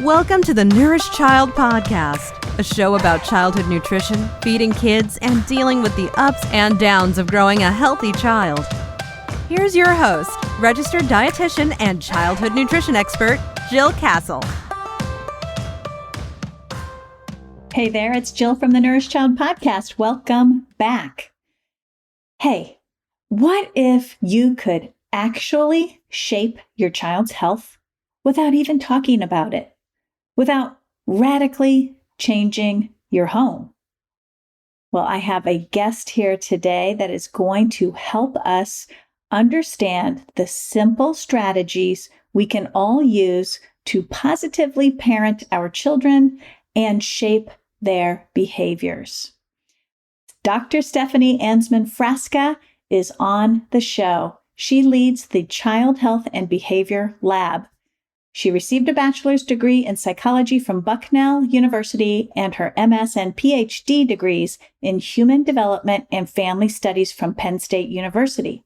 Welcome to the Nourish Child Podcast, a show about childhood nutrition, feeding kids, and dealing with the ups and downs of growing a healthy child. Here's your host, registered dietitian and childhood nutrition expert, Jill Castle. Hey there, it's Jill from the Nourish Child Podcast. Welcome back. Hey, what if you could actually shape your child's health without even talking about it? Without radically changing your home? Well, I have a guest here today that is going to help us understand the simple strategies we can all use to positively parent our children and shape their behaviors. Dr. Stephanie Anzman-Frasca is on the show. She leads the Child Health and Behavior Lab. She received a bachelor's degree in psychology from Bucknell University and her MS and PhD degrees in human development and family studies from Penn State University.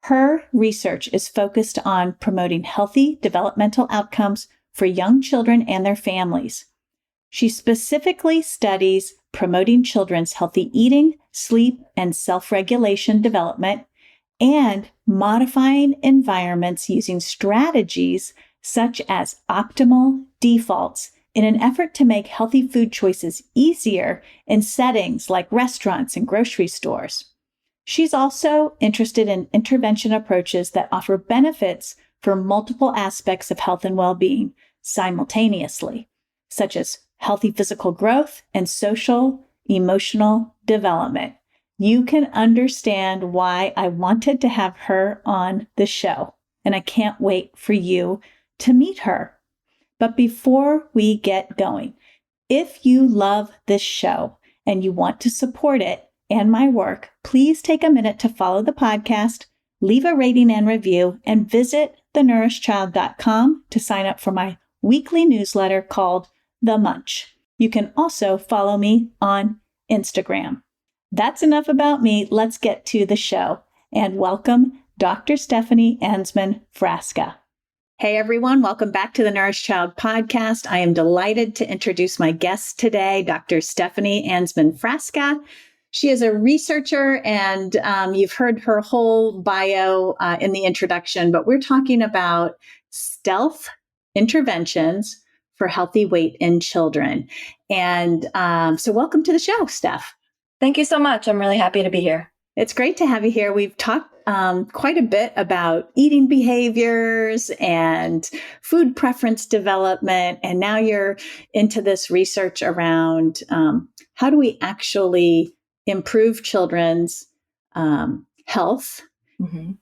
Her research is focused on promoting healthy developmental outcomes for young children and their families. She specifically studies promoting children's healthy eating, sleep, and self-regulation development, and modifying environments using strategies such as optimal defaults in an effort to make healthy food choices easier in settings like restaurants and grocery stores. She's also interested in intervention approaches that offer benefits for multiple aspects of health and well-being simultaneously, such as healthy physical growth and social, emotional development. You can understand why I wanted to have her on the show, and I can't wait for you to meet her. But before we get going, if you love this show and you want to support it and my work, please take a minute to follow the podcast, leave a rating and review, and visit thenourishchild.com to sign up for my weekly newsletter called The Munch. You can also follow me on Instagram. That's enough about me. Let's get to the show. And welcome, Dr. Stephanie Anzman-Frasca. Hey everyone, welcome back to the Nourish Child Podcast. I am delighted to introduce my guest today, Dr. Stephanie Anzman-Frasca. She is a researcher, and you've heard her whole bio in the introduction, but we're talking about stealth interventions for healthy weight in children. And so welcome to the show, Steph. Thank you so much. I'm really happy to be here. It's great to have you here. We've talked quite a bit about eating behaviors and food preference development. And now you're into this research around how do we actually improve children's health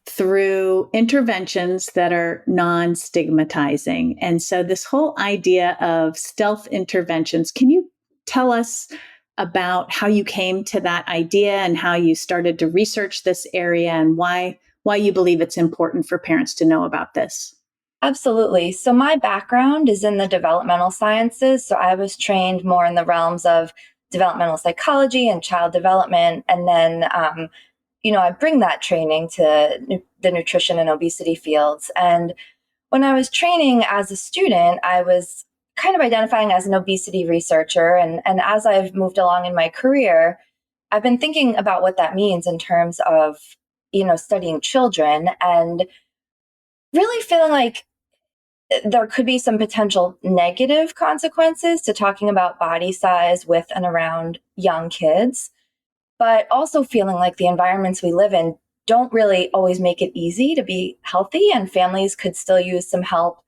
through interventions that are non-stigmatizing. And so this whole idea of stealth interventions, can you tell us about how you came to that idea and how you started to research this area and why you believe it's important for parents to know about this? Absolutely. So my background is in the developmental sciences. So I was trained more in the realms of developmental psychology and child development. And then, I bring that training to the nutrition and obesity fields. And when I was training as a student, I was kind of identifying as an obesity researcher. And as I've moved along in my career, I've been thinking about what that means in terms of, studying children and really feeling like there could be some potential negative consequences to talking about body size with and around young kids, but also feeling like the environments we live in don't really always make it easy to be healthy, and families could still use some help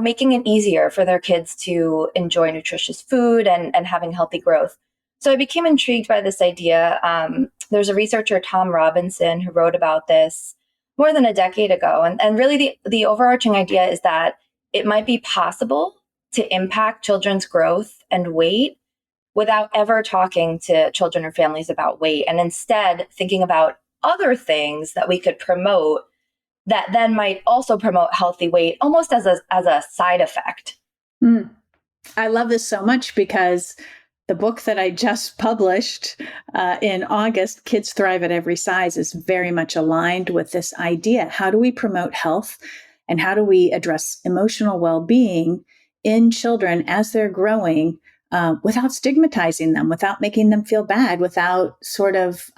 making it easier for their kids to enjoy nutritious food and having healthy growth. So I became intrigued by this idea. There's a researcher, Tom Robinson, who wrote about this more than a decade ago. And really the overarching idea is that it might be possible to impact children's growth and weight without ever talking to children or families about weight, and instead thinking about other things that we could promote that then might also promote healthy weight, almost as a side effect. I love this so much because the book that I just published in August, Kids Thrive at Every Size, is very much aligned with this idea. How do we promote health and how do we address emotional well-being in children as they're growing without stigmatizing them, without making them feel bad, without sort of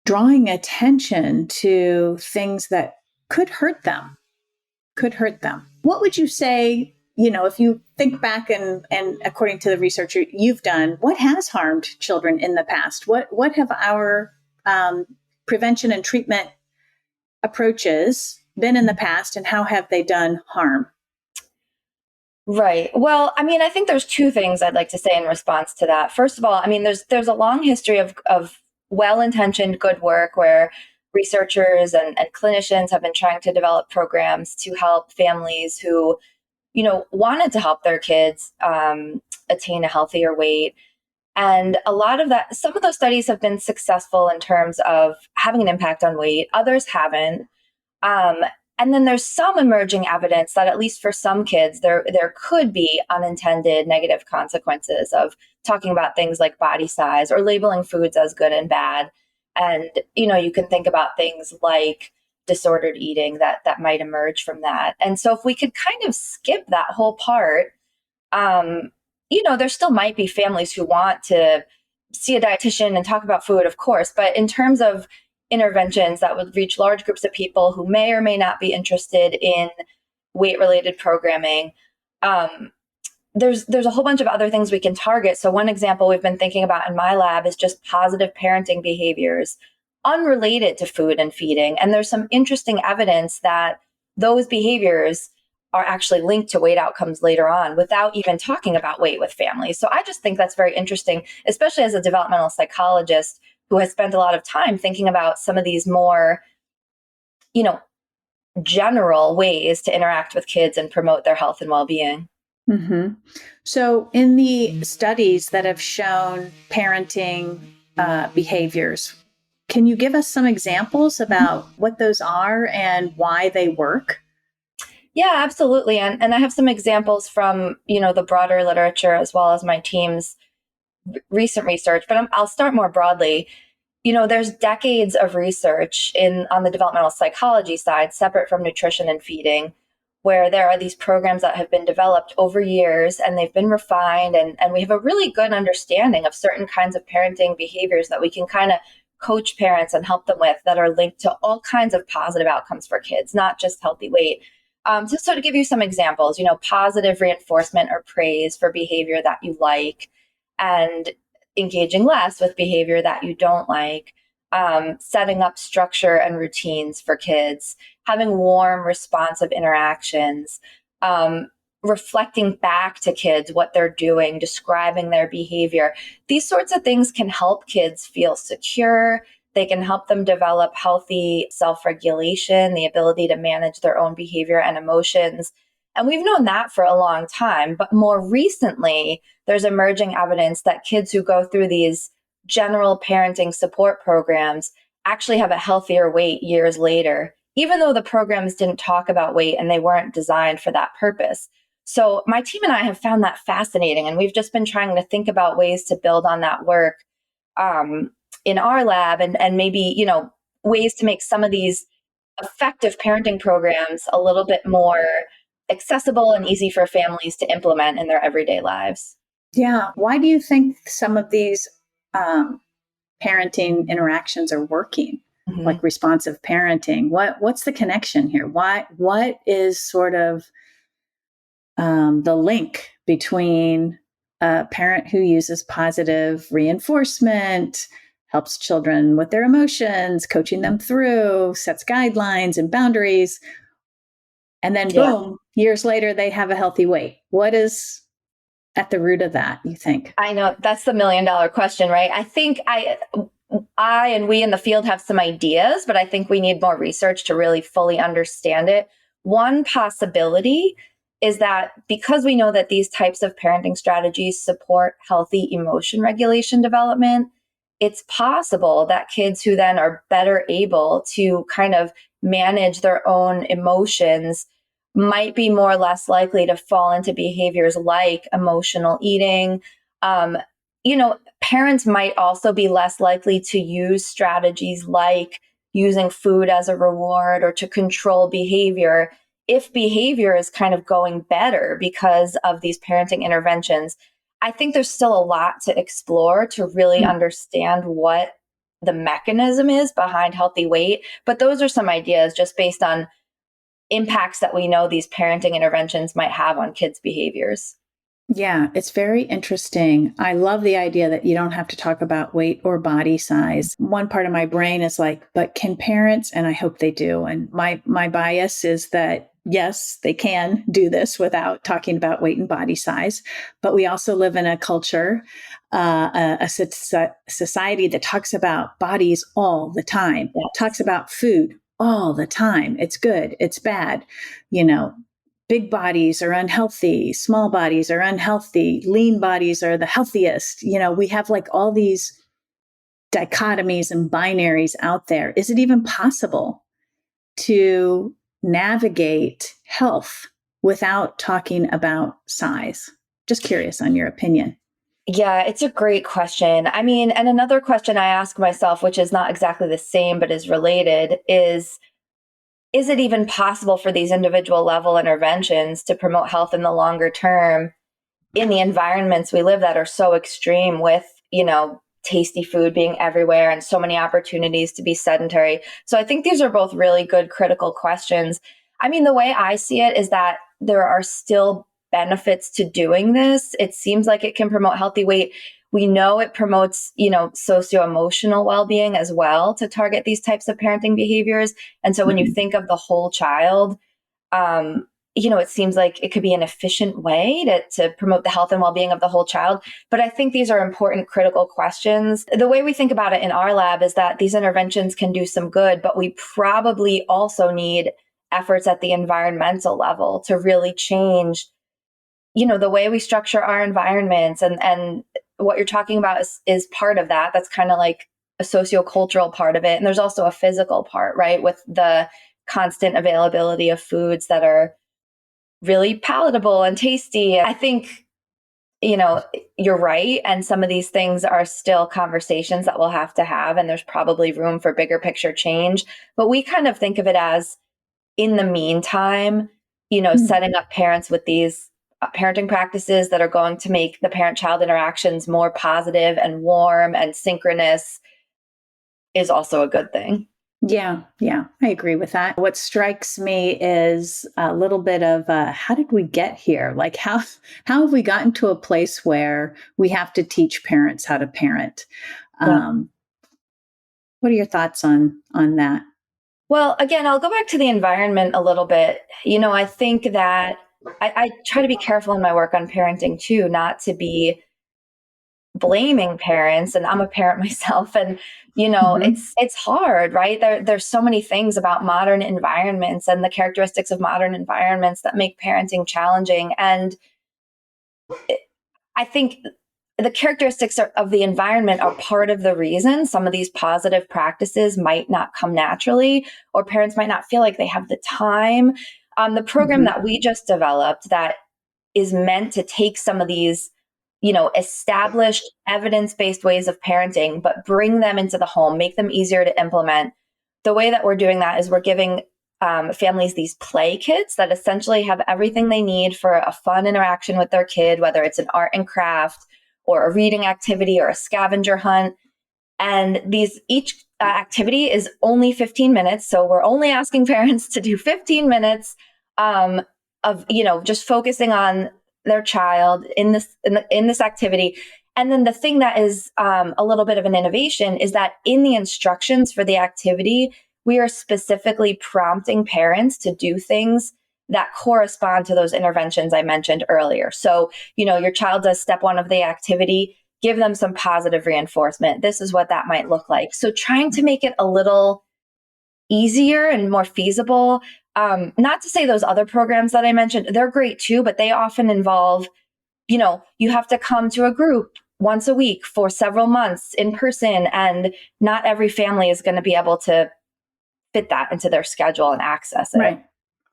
drawing attention to things that could hurt them, What would you say, if you think back and according to the research you've done, what has harmed children in the past? What have our prevention and treatment approaches been in the past, and how have they done harm? Right. Well, I mean, I think there's two things I'd like to say in response to that. First of all, I mean, there's a long history of well-intentioned good work where researchers and clinicians have been trying to develop programs to help families who, wanted to help their kids attain a healthier weight. And a lot of that, some of those studies have been successful in terms of having an impact on weight. Others haven't. And then there's some emerging evidence that at least for some kids, there could be unintended negative consequences of talking about things like body size or labeling foods as good and bad. And, you can think about things like disordered eating that might emerge from that. And so if we could kind of skip that whole part, there still might be families who want to see a dietitian and talk about food, of course. But in terms of interventions that would reach large groups of people who may or may not be interested in weight-related programming, there's a whole bunch of other things we can target. So one example we've been thinking about in my lab is just positive parenting behaviors unrelated to food and feeding. And there's some interesting evidence that those behaviors are actually linked to weight outcomes later on without even talking about weight with families. So I just think that's very interesting, especially as a developmental psychologist who has spent a lot of time thinking about some of these more, general ways to interact with kids and promote their health and well-being. Mm-hmm. So in the studies that have shown parenting behaviors, can you give us some examples about what those are and why they work? Yeah, absolutely. And I have some examples from, the broader literature as well as my team's recent research, but I'll start more broadly. There's decades of research on the developmental psychology side, separate from nutrition and feeding, where there are these programs that have been developed over years and they've been refined. And we have a really good understanding of certain kinds of parenting behaviors that we can kind of coach parents and help them with that are linked to all kinds of positive outcomes for kids, not just healthy weight. So to give you some examples, positive reinforcement or praise for behavior that you like, and engaging less with behavior that you don't like, setting up structure and routines for kids, having warm, responsive interactions, reflecting back to kids what they're doing, describing their behavior. These sorts of things can help kids feel secure. They can help them develop healthy self-regulation, the ability to manage their own behavior and emotions. And we've known that for a long time, but more recently, there's emerging evidence that kids who go through these general parenting support programs actually have a healthier weight years later, even though the programs didn't talk about weight and they weren't designed for that purpose. So my team and I have found that fascinating, and we've just been trying to think about ways to build on that work in our lab and maybe, ways to make some of these effective parenting programs a little bit more accessible and easy for families to implement in their everyday lives. Yeah. Why do you think some of these parenting interactions are working, like responsive parenting? What's the connection here? What is sort of the link between a parent who uses positive reinforcement, helps children with their emotions, coaching them through, sets guidelines and boundaries, and then boom, years later, they have a healthy weight? What is at the root of that, you think? I know that's the $1 million question, right? I think I and we in the field have some ideas, but I think we need more research to really fully understand it. One possibility is that because we know that these types of parenting strategies support healthy emotion regulation development, it's possible that kids who then are better able to kind of manage their own emotions might be more or less likely to fall into behaviors like emotional eating. Parents might also be less likely to use strategies like using food as a reward or to control behavior if behavior is kind of going better because of these parenting interventions, I think there's still a lot to explore to really understand what the mechanism is behind healthy weight. But those are some ideas just based on impacts that we know these parenting interventions might have on kids' behaviors. Yeah, it's very interesting. I love the idea that you don't have to talk about weight or body size. One part of my brain is like, but can parents, and I hope they do. And my bias is that yes, they can do this without talking about weight and body size. But we also live in a culture, a society that talks about bodies all the time, talks about food all the time. It's good, it's bad, big bodies are unhealthy, small bodies are unhealthy, lean bodies are the healthiest. We have like all these dichotomies and binaries out there. Is it even possible to navigate health without talking about size? Just curious on your opinion. Yeah, it's a great question. I mean, and another question I ask myself, which is not exactly the same, but is related, is it even possible for these individual level interventions to promote health in the longer term in the environments we live that are so extreme with, tasty food being everywhere and so many opportunities to be sedentary? So I think these are both really good critical questions. I mean, the way I see it is that there are still benefits to doing this. It seems like it can promote healthy weight. We know it promotes, socio-emotional well-being as well to target these types of parenting behaviors. And so when you think of the whole child, it seems like it could be an efficient way to promote the health and well-being of the whole child. But I think these are important, critical questions. The way we think about it in our lab is that these interventions can do some good, but we probably also need efforts at the environmental level to really change, the way we structure our environments. And what you're talking about is part of that. That's kind of like a socio-cultural part of it. And there's also a physical part, right? With the constant availability of foods that are really palatable and tasty. I think, you're right. And some of these things are still conversations that we'll have to have. And there's probably room for bigger picture change. But we kind of think of it as, in the meantime, setting up parents with these parenting practices that are going to make the parent-child interactions more positive and warm and synchronous is also a good thing. Yeah, I agree with that. What strikes me is a little bit of how did we get here? Like how have we gotten to a place where we have to teach parents how to parent? Yeah. What are your thoughts on that? Well, again, I'll go back to the environment a little bit. I think that I try to be careful in my work on parenting too, not to be blaming parents. And I'm a parent myself. And, it's hard, right? There's so many things about modern environments and the characteristics of modern environments that make parenting challenging. And I think the characteristics of the environment are part of the reason some of these positive practices might not come naturally, or parents might not feel like they have the time. The program that we just developed that is meant to take some of these, established evidence-based ways of parenting, but bring them into the home, make them easier to implement. The way that we're doing that is we're giving families these play kits that essentially have everything they need for a fun interaction with their kid, whether it's an art and craft or a reading activity or a scavenger hunt. And each activity is only 15 minutes. So we're only asking parents to do 15 minutes of, just focusing on their child in this activity. And then the thing that is a little bit of an innovation is that in the instructions for the activity, we are specifically prompting parents to do things that correspond to those interventions I mentioned earlier. So, your child does step one of the activity, give them some positive reinforcement. This is what that might look like. So trying to make it a little easier and more feasible. Not to say those other programs that I mentioned, they're great too, but they often involve, you have to come to a group once a week for several months in person. And not every family is going to be able to fit that into their schedule and access it.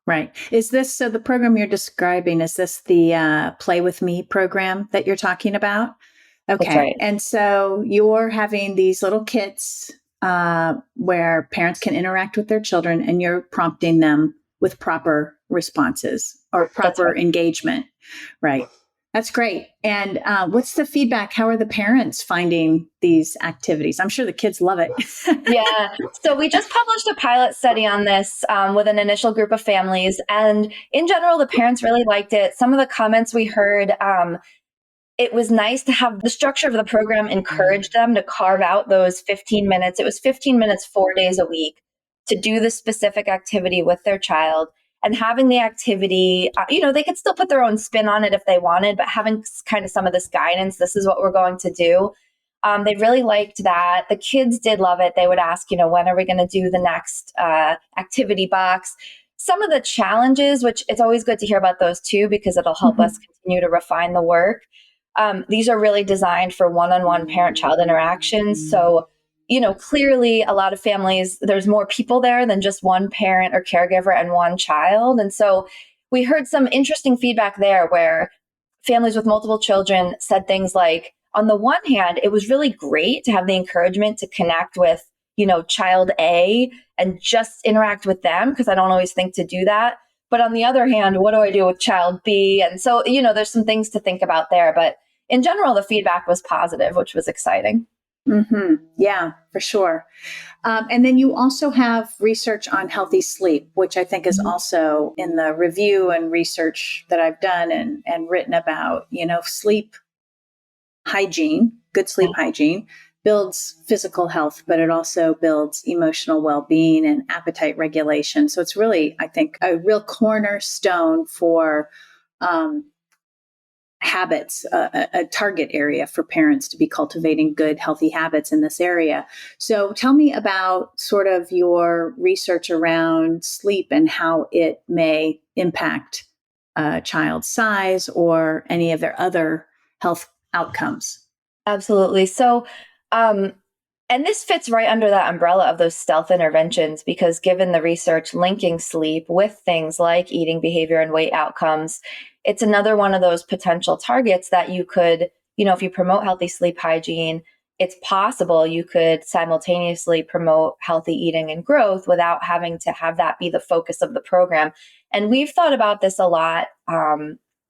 Right. Is this, so the program you're describing, is this the Play With Me program that you're talking about? Okay. That's right. And so you're having these little kits where parents can interact with their children, and you're prompting them with proper responses or proper right. engagement. Right. That's great. And what's the feedback? How are the parents finding these activities? I'm sure the kids love it. Yeah. So we just published a pilot study on this with an initial group of families. And in general, the parents really liked it. Some of the comments we heard, it was nice to have the structure of the program encourage them to carve out those 15 minutes. It was 15 minutes, 4 days a week to do the specific activity with their child. And having the activity, they could still put their own spin on it if they wanted, but having kind of some of this guidance, this is what we're going to do. They really liked that. The kids did love it. They would ask, when are we going to do the next activity box? Some of the challenges, which it's always good to hear about those too, because it'll help us continue to refine the work. These are really designed for one-on-one parent-child interactions. So, clearly a lot of families, there's more people there than just one parent or caregiver and one child. And so we heard some interesting feedback there where families with multiple children said things like, on the one hand, it was really great to have the encouragement to connect with, child A and just interact with them, because I don't always think to do that. But on the other hand, what do I do with child B? And so, there's some things to think about there. But in general, the feedback was positive, which was exciting. Yeah, for sure. And then you also have research on healthy sleep, which I think is also in the review and research that I've done and written about, sleep hygiene, good sleep hygiene builds physical health, but it also builds emotional well-being and appetite regulation. So it's really, I think, a real cornerstone for habits, a target area for parents to be cultivating good, healthy habits in this area. So tell me about sort of your research around sleep and how it may impact a child's size or any of their other health outcomes. Absolutely. So, and this fits right under that umbrella of those stealth interventions, because given the research linking sleep with things like eating behavior and weight outcomes, it's another one of those potential targets that you could, if you promote healthy sleep hygiene, it's possible you could simultaneously promote healthy eating and growth without having to have that be the focus of the program. And we've thought about this a lot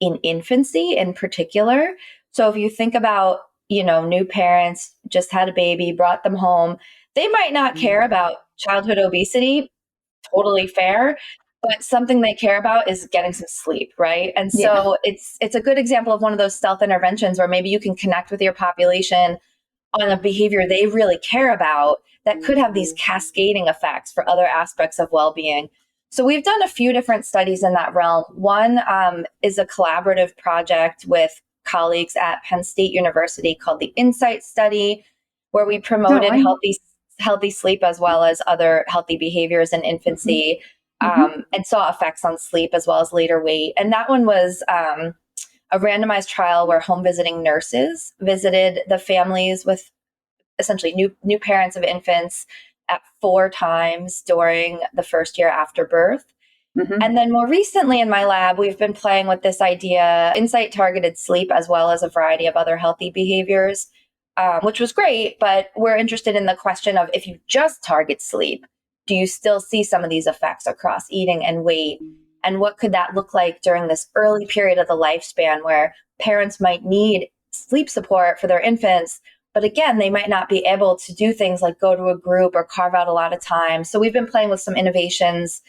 in infancy in particular. So if you think about new parents just had a baby, brought them home. They might not care about childhood obesity, totally fair, but something they care about is getting some sleep, right? And so it's a good example of one of those stealth interventions where maybe you can connect with your population on a behavior they really care about that could have these cascading effects for other aspects of well-being. So we've done a few different studies in that realm. One is a collaborative project with colleagues at Penn State University called the Insight Study, where we promoted healthy sleep as well as other healthy behaviors in infancy, and saw effects on sleep as well as later weight. And that one was a randomized trial where home visiting nurses visited the families with essentially new parents of infants at 4 times during the first year after birth. And then more recently in my lab, we've been playing with this idea, insight targeted sleep, as well as a variety of other healthy behaviors, which was great. But we're interested in the question of, if you just target sleep, do you still see some of these effects across eating and weight? And what could that look like during this early period of the lifespan where parents might need sleep support for their infants, but again, they might not be able to do things like go to a group or carve out a lot of time. So we've been playing with some innovations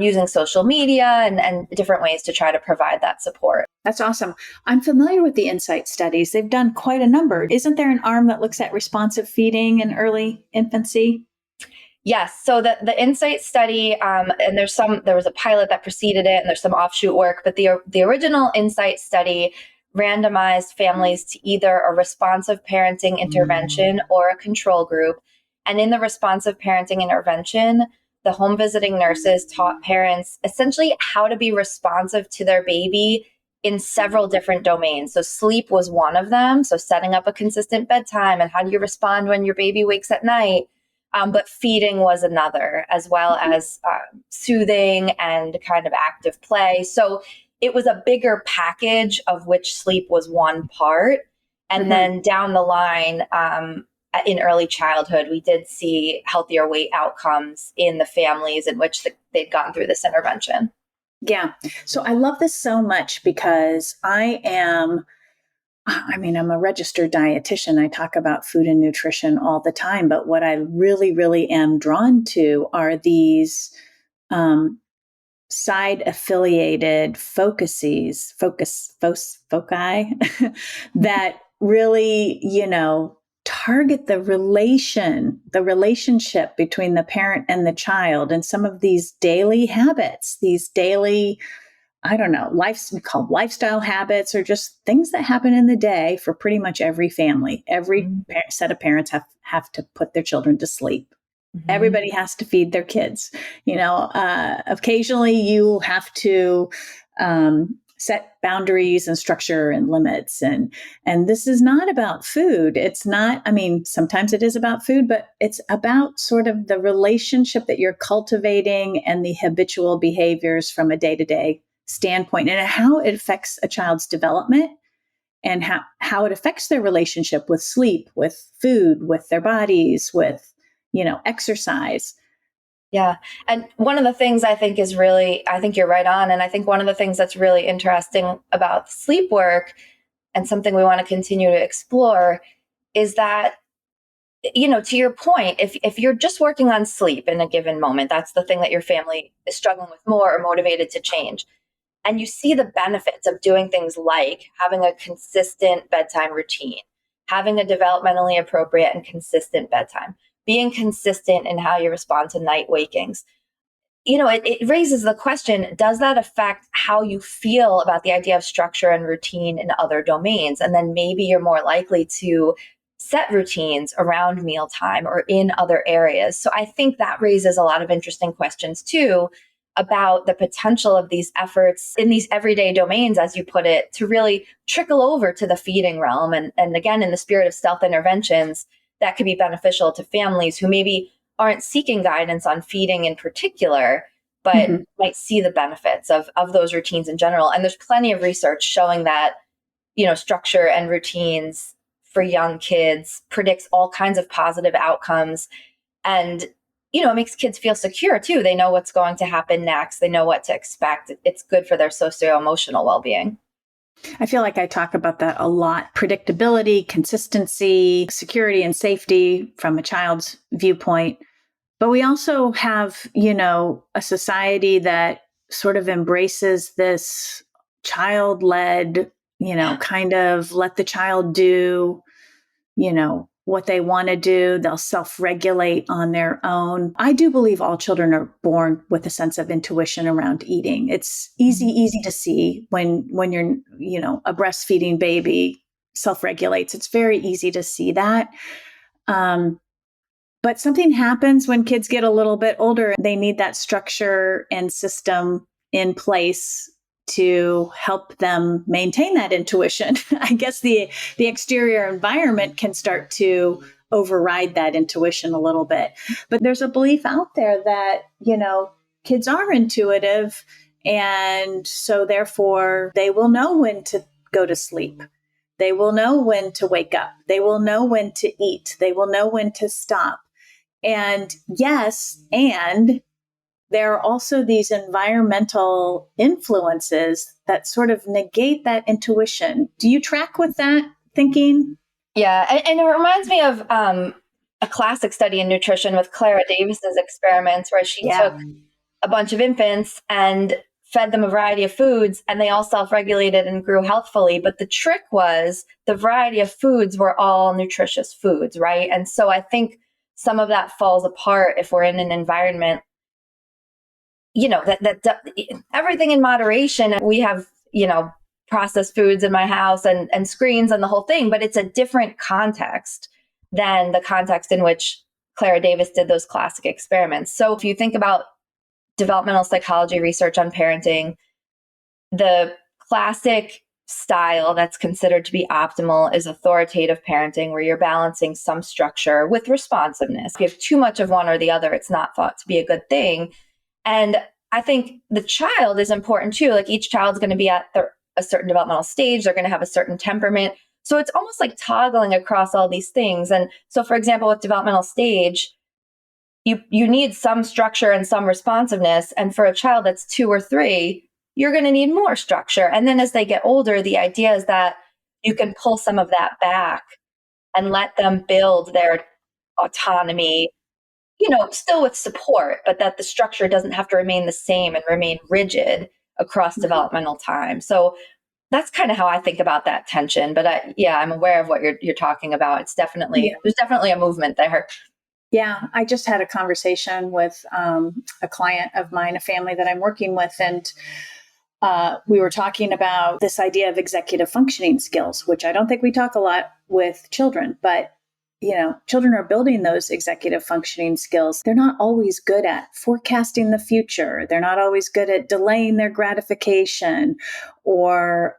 using social media and different ways to try to provide that support. That's awesome. I'm familiar with the Insight studies. They've done quite a number. Isn't there an arm that looks at responsive feeding in early infancy? Yes. So the Insight study, and there was a pilot that preceded it, and there's some offshoot work, but the original Insight study randomized families to either a responsive parenting intervention or a control group. And in the responsive parenting intervention, the home visiting nurses taught parents essentially how to be responsive to their baby in several different domains. So sleep was one of them. So setting up a consistent bedtime and how do you respond when your baby wakes at night. But feeding was another, as well as soothing and kind of active play. So it was a bigger package of which sleep was one part. And then down the line, in early childhood, we did see healthier weight outcomes in the families in which they'd gone through this intervention. Yeah. So I love this so much because I'm a registered dietitian. I talk about food and nutrition all the time, but what I really, really am drawn to are these um, side affiliated foci that really, target the relationship between the parent and the child, and some of these daily habits, these daily, I don't know, called lifestyle habits, or just things that happen in the day for pretty much every family. Every set of parents have to put their children to sleep. Everybody has to feed their kids. Occasionally you have to set boundaries and structure and limits. And this is not about food. It's not, sometimes it is about food, but it's about sort of the relationship that you're cultivating and the habitual behaviors from a day-to-day standpoint, and how it affects a child's development, and how it affects their relationship with sleep, with food, with their bodies, with exercise. Yeah. And one of the things I think you're right on. And I think one of the things that's really interesting about sleep work, and something we want to continue to explore, is that, to your point, if you're just working on sleep in a given moment, that's the thing that your family is struggling with more or motivated to change. And you see the benefits of doing things like having a consistent bedtime routine, having a developmentally appropriate and consistent bedtime, being consistent in how you respond to night wakings. It raises the question, does that affect how you feel about the idea of structure and routine in other domains? And then maybe you're more likely to set routines around mealtime or in other areas. So I think that raises a lot of interesting questions too, about the potential of these efforts in these everyday domains, as you put it, to really trickle over to the feeding realm. And again, in the spirit of stealth interventions, that could be beneficial to families who maybe aren't seeking guidance on feeding in particular, but might see the benefits of those routines in general. And there's plenty of research showing that, structure and routines for young kids predicts all kinds of positive outcomes. And it makes kids feel secure too. They know what's going to happen next. They know what to expect. It's good for their socio-emotional well-being. I feel like I talk about that a lot. Predictability, consistency, security, and safety from a child's viewpoint. But we also have, a society that sort of embraces this child-led, kind of let the child do, what they want to do. They'll self-regulate on their own. I do believe all children are born with a sense of intuition around eating. It's easy to see when you're, a breastfeeding baby self-regulates. It's very easy to see that. But something happens when kids get a little bit older. They need that structure and system in place to help them maintain that intuition. I guess the exterior environment can start to override that intuition a little bit. But there's a belief out there that, kids are intuitive, and so therefore they will know when to go to sleep. They will know when to wake up. They will know when to eat. They will know when to stop. And yes, and there are also these environmental influences that sort of negate that intuition. Do you track with that thinking? Yeah, and it reminds me of a classic study in nutrition with Clara Davis's experiments, where she took a bunch of infants and fed them a variety of foods, and they all self-regulated and grew healthfully. But the trick was the variety of foods were all nutritious foods, right? And so I think some of that falls apart if we're in an environment, that everything in moderation. We have, processed foods in my house and screens and the whole thing, but it's a different context than the context in which Clara Davis did those classic experiments. So if you think about developmental psychology research on parenting, the classic style that's considered to be optimal is authoritative parenting, where you're balancing some structure with responsiveness. If you have too much of one or the other, it's not thought to be a good thing. And I think the child is important too. Like, each child's going to be at a certain developmental stage. They're going to have a certain temperament. So it's almost like toggling across all these things. And so, for example, with developmental stage, you need some structure and some responsiveness. And for a child that's 2 or 3, you're going to need more structure. And then as they get older, the idea is that you can pull some of that back and let them build their autonomy, still with support, but that the structure doesn't have to remain the same and remain rigid across developmental time. So that's kind of how I think about that tension. But I'm aware of what you're talking about. It's definitely, there's definitely a movement there. Yeah, I just had a conversation with a client of mine, a family that I'm working with, and we were talking about this idea of executive functioning skills, which I don't think we talk a lot with children, but children are building those executive functioning skills. They're not always good at forecasting the future. They're not always good at delaying their gratification or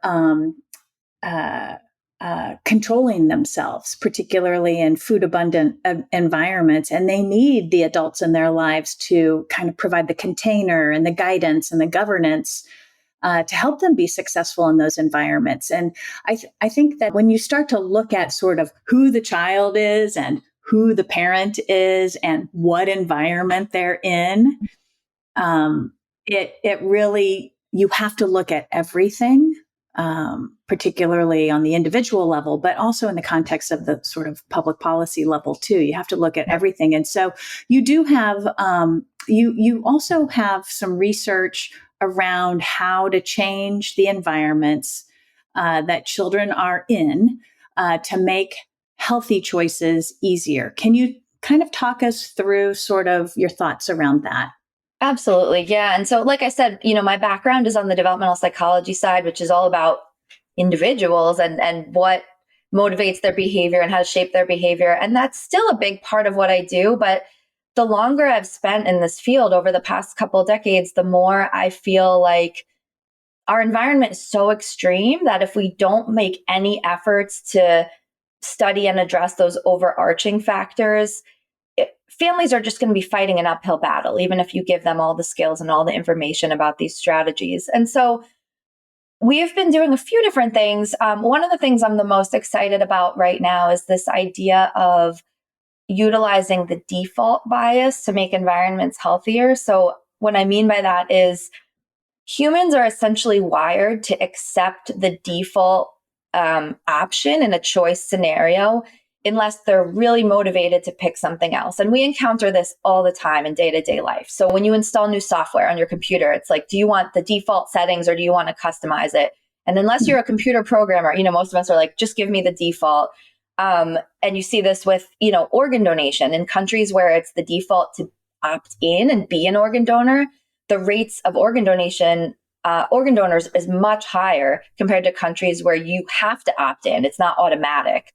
controlling themselves, particularly in food abundant environments. And they need the adults in their lives to kind of provide the container and the guidance and the governance to help them be successful in those environments. And I think that when you start to look at sort of who the child is and who the parent is and what environment they're in, it really, you have to look at everything, particularly on the individual level, but also in the context of the sort of public policy level too. You have to look at everything. And so you do have, you also have some research around how to change the environments that children are in to make healthy choices easier. Can you kind of talk us through sort of your thoughts around that? Absolutely. Yeah. And so, like I said, my background is on the developmental psychology side, which is all about individuals and what motivates their behavior and how to shape their behavior. And that's still a big part of what I do. But the longer I've spent in this field over the past couple of decades, the more I feel like our environment is so extreme that if we don't make any efforts to study and address those overarching factors, families are just going to be fighting an uphill battle, even if you give them all the skills and all the information about these strategies. And so we have been doing a few different things. One of the things I'm the most excited about right now is this idea of utilizing the default bias to make environments healthier. So what I mean by that is humans are essentially wired to accept the default option in a choice scenario unless they're really motivated to pick something else. And we encounter this all the time in day-to-day life. So when you install new software on your computer, it's like, do you want the default settings or do you want to customize it? And unless you're a computer programmer, most of us are like, just give me the default. And you see this with, organ donation in countries where it's the default to opt in and be an organ donor. The rates of organ donation, organ donors is much higher compared to countries where you have to opt in. It's not automatic.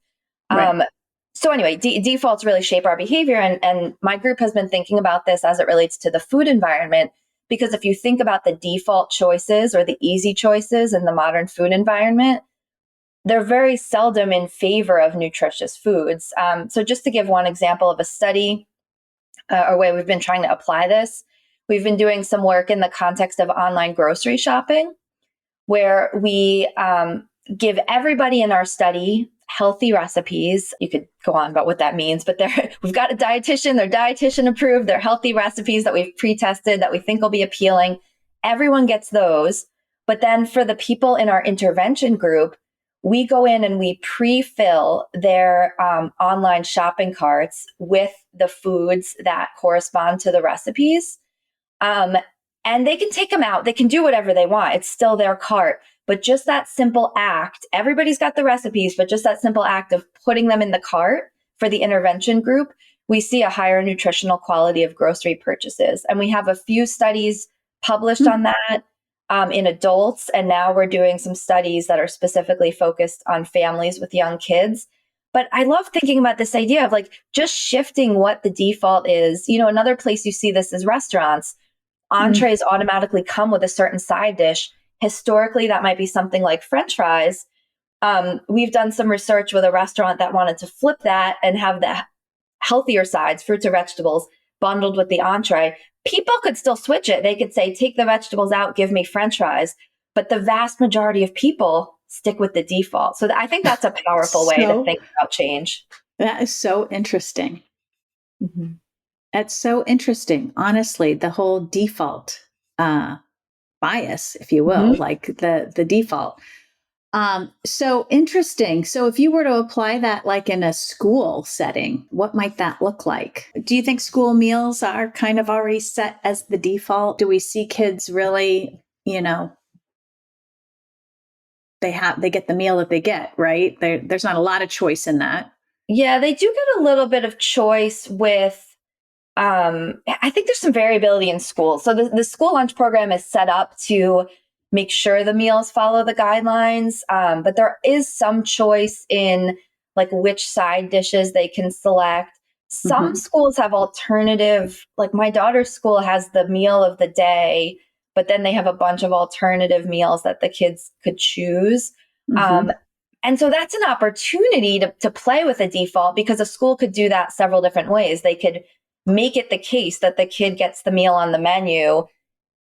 Right. So anyway, defaults really shape our behavior. And my group has been thinking about this as it relates to the food environment, because if you think about the default choices or the easy choices in the modern food environment, they're very seldom in favor of nutritious foods. So just to give one example of a study or way we've been trying to apply this, we've been doing some work in the context of online grocery shopping, where we give everybody in our study healthy recipes. You could go on about what that means, but we've got a dietitian, they're dietitian approved, they're healthy recipes that we've pre-tested that we think will be appealing. Everyone gets those. But then for the people in our intervention group, we go in and we pre-fill their online shopping carts with the foods that correspond to the recipes. And they can take them out. They can do whatever they want. It's still their cart. But just that simple act, everybody's got the recipes, but just that simple act of putting them in the cart for the intervention group, we see a higher nutritional quality of grocery purchases. And we have a few studies published on that in adults. And now we're doing some studies that are specifically focused on families with young kids. But I love thinking about this idea of like just shifting what the default is. Another place you see this is restaurants. Entrees automatically come with a certain side dish. Historically, that might be something like French fries. We've done some research with a restaurant that wanted to flip that and have the healthier sides, fruits or vegetables, bundled with the entree. People could still switch it. They could say, take the vegetables out, give me French fries. But the vast majority of people stick with the default. So I think that's a powerful way to think about change. That is so interesting. Mm-hmm. That's so interesting. Honestly, the whole default bias, if you will, Mhm. like the default. So interesting. So if you were to apply that like in a school setting, what might that look like? Do you think school meals are kind of already set as the default? Do we see kids really, they get the meal that they get, right? There's not a lot of choice in that. Yeah, they do get a little bit of choice with I think there's some variability in schools. So the school lunch program is set up to make sure the meals follow the guidelines. But there is some choice in like which side dishes they can select. Some Hmm. schools have alternative, like my daughter's school has the meal of the day, but then they have a bunch of alternative meals that the kids could choose. Um, Hmm. and so that's an opportunity to play with a default because a school could do that several different ways. They could make it the case that the kid gets the meal on the menu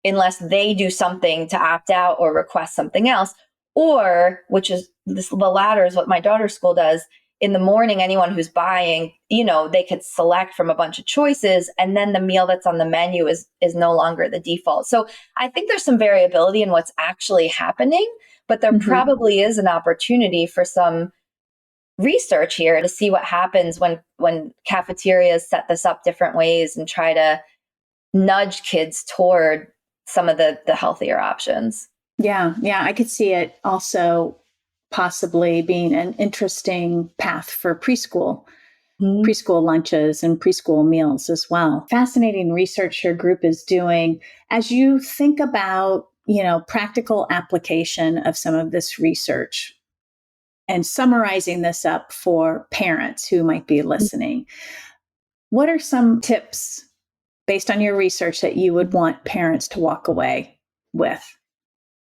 unless they do something to opt out or request something else. Or, which is the latter is what my daughter's school does. In the morning, anyone who's buying, they could select from a bunch of choices, and then the meal that's on the menu is no longer the default. So I think there's some variability in what's actually happening, but there Hmm. probably is an opportunity for some research here to see what happens when cafeterias set this up different ways and try to nudge kids toward some of the healthier options. Yeah, yeah, I could see it also possibly being an interesting path for Mhm. preschool lunches and preschool meals as well. Fascinating research your group is doing. As you think about, practical application of some of this research and summarizing this up for parents who might be listening, what are some tips based on your research that you would want parents to walk away with?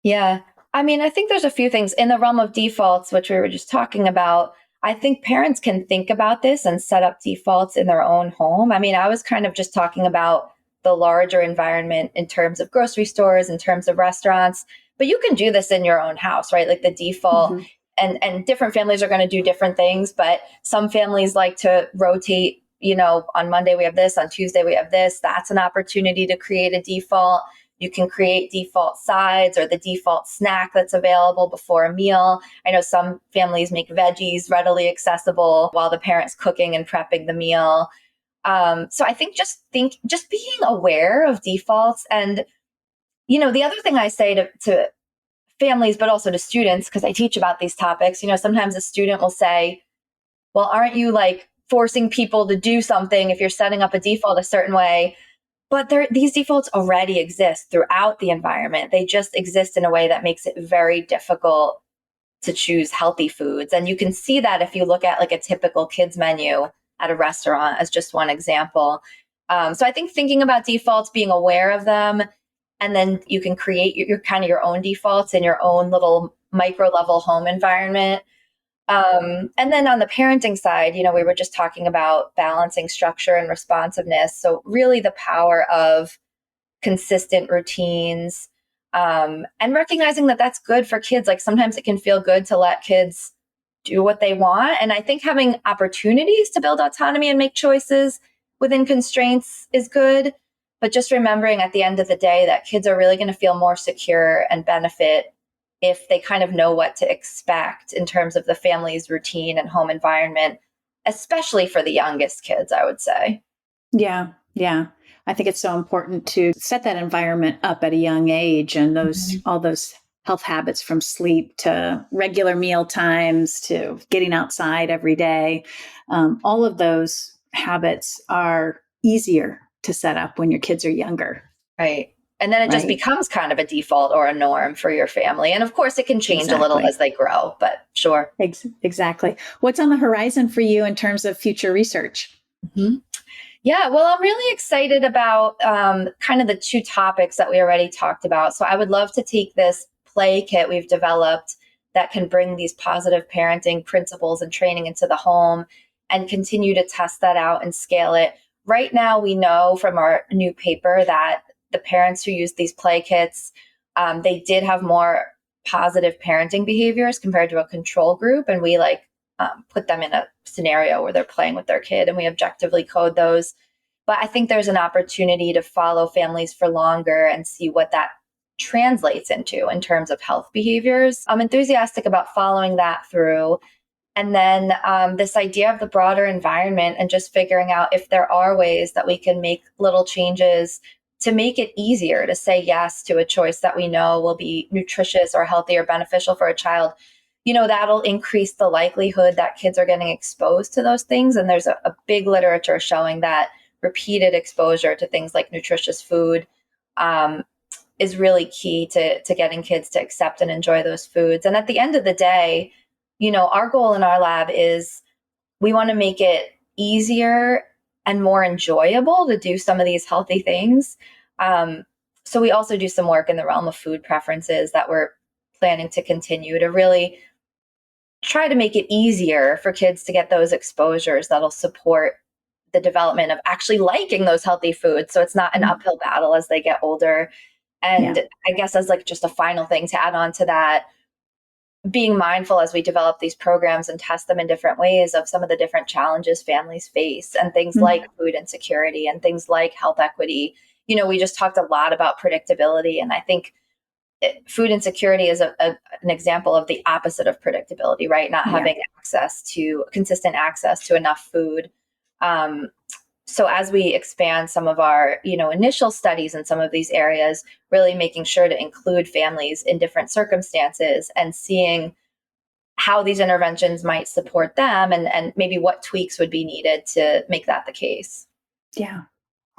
Yeah. I mean, I think there's a few things in the realm of defaults, which we were just talking about. I think parents can think about this and set up defaults in their own home. I mean, I was kind of just talking about the larger environment in terms of grocery stores, in terms of restaurants, but you can do this in your own house, right? Like the default Hmm. and different families are going to do different things, but some families like to rotate, on Monday we have this, on Tuesday we have this. That's an opportunity to create a default. You can create default sides or the default snack that's available before a meal. I know some families make veggies readily accessible while the parent's cooking and prepping the meal. So I think just being aware of defaults. And, the other thing I say to families, but also to students, because I teach about these topics, sometimes a student will say, well, aren't you like forcing people to do something if you're setting up a default a certain way? But these defaults already exist throughout the environment. They just exist in a way that makes it very difficult to choose healthy foods. And you can see that if you look at like a typical kids menu at a restaurant as just one example. So I think thinking about defaults, being aware of them, and then you can create your kind of your own defaults in your own little micro level home environment. And then on the parenting side, we were just talking about balancing structure and responsiveness. So really the power of consistent routines, and recognizing that that's good for kids. Like sometimes it can feel good to let kids do what they want. And I think having opportunities to build autonomy and make choices within constraints is good. But just remembering at the end of the day that kids are really going to feel more secure and benefit if they kind of know what to expect in terms of the family's routine and home environment, especially for the youngest kids, I would say. Yeah, yeah. I think it's so important to set that environment up at a young age, and Mhm. all those health habits from sleep to regular meal times to getting outside every day. All of those habits are easier to set up when your kids are younger, Right. And then it just right? becomes kind of a default or a norm for your family. And of course, it can change a little as Exactly. they grow, but sure. Exactly. What's on the horizon for you in terms of future research? Mhm. Yeah, well, I'm really excited about kind of the two topics that we already talked about. So I would love to take this play kit we've developed that can bring these positive parenting principles and training into the home and continue to test that out and scale it. Right now, we know from our new paper that the parents who use these play kits, they did have more positive parenting behaviors compared to a control group. And we put them in a scenario where they're playing with their kid and we objectively code those. But I think there's an opportunity to follow families for longer and see what that translates into in terms of health behaviors. I'm enthusiastic about following that through. And then this idea of the broader environment and just figuring out if there are ways that we can make little changes to make it easier to say yes to a choice that we know will be nutritious or healthy or beneficial for a child. That'll increase the likelihood that kids are getting exposed to those things. And there's a big literature showing that repeated exposure to things like nutritious food is really key to getting kids to accept and enjoy those foods. And at the end of the day, our goal in our lab is we want to make it easier and more enjoyable to do some of these healthy things. So we also do some work in the realm of food preferences that we're planning to continue to really try to make it easier for kids to get those exposures that'll support the development of actually liking those healthy foods. So it's not an uphill battle as they get older. And I guess as like just a final thing to add on to that, being mindful as we develop these programs and test them in different ways of some of the different challenges families face and things like food insecurity and things like health equity. We just talked a lot about predictability. And I think food insecurity is an example of the opposite of predictability, right? Not having consistent access to enough food. So as we expand some of our, initial studies in some of these areas, really making sure to include families in different circumstances and seeing how these interventions might support them and maybe what tweaks would be needed to make that the case. Yeah.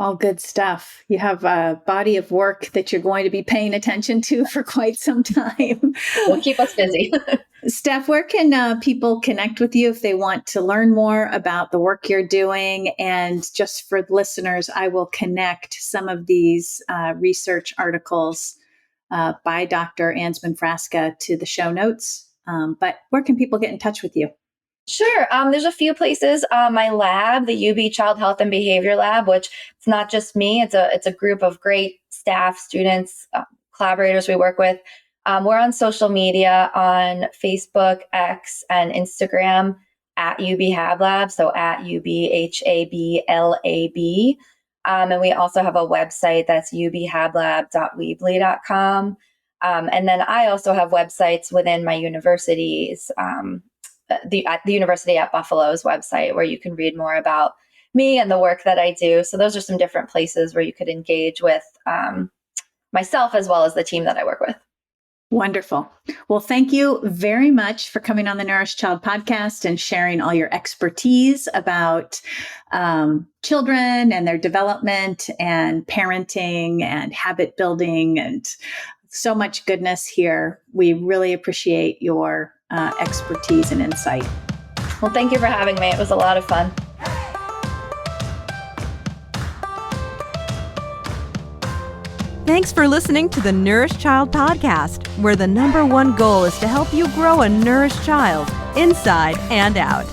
All good stuff. You have a body of work that you're going to be paying attention to for quite some time. Will keep us busy. Steph, where can people connect with you if they want to learn more about the work you're doing? And just for listeners, I will connect some of these research articles by Dr. Anzman-Frasca to the show notes. But where can people get in touch with you? Sure. There's a few places. My lab, the UB Child Health and Behavior Lab, which it's not just me. It's a group of great staff, students, collaborators we work with. We're on social media on Facebook, X, and Instagram at UB Hab Lab, so at UBHABLAB. And we also have a website that's ubhablab.weebly.com. And then I also have websites within my universities, the University at Buffalo's website, where you can read more about me and the work that I do. So those are some different places where you could engage with myself as well as the team that I work with. Wonderful. Well, thank you very much for coming on the Nourished Child podcast and sharing all your expertise about children and their development and parenting and habit building and so much goodness here. We really appreciate your expertise and insight. Well, thank you for having me. It was a lot of fun. Thanks for listening to the Nourished Child podcast, where the #1 goal is to help you grow a nourished child inside and out.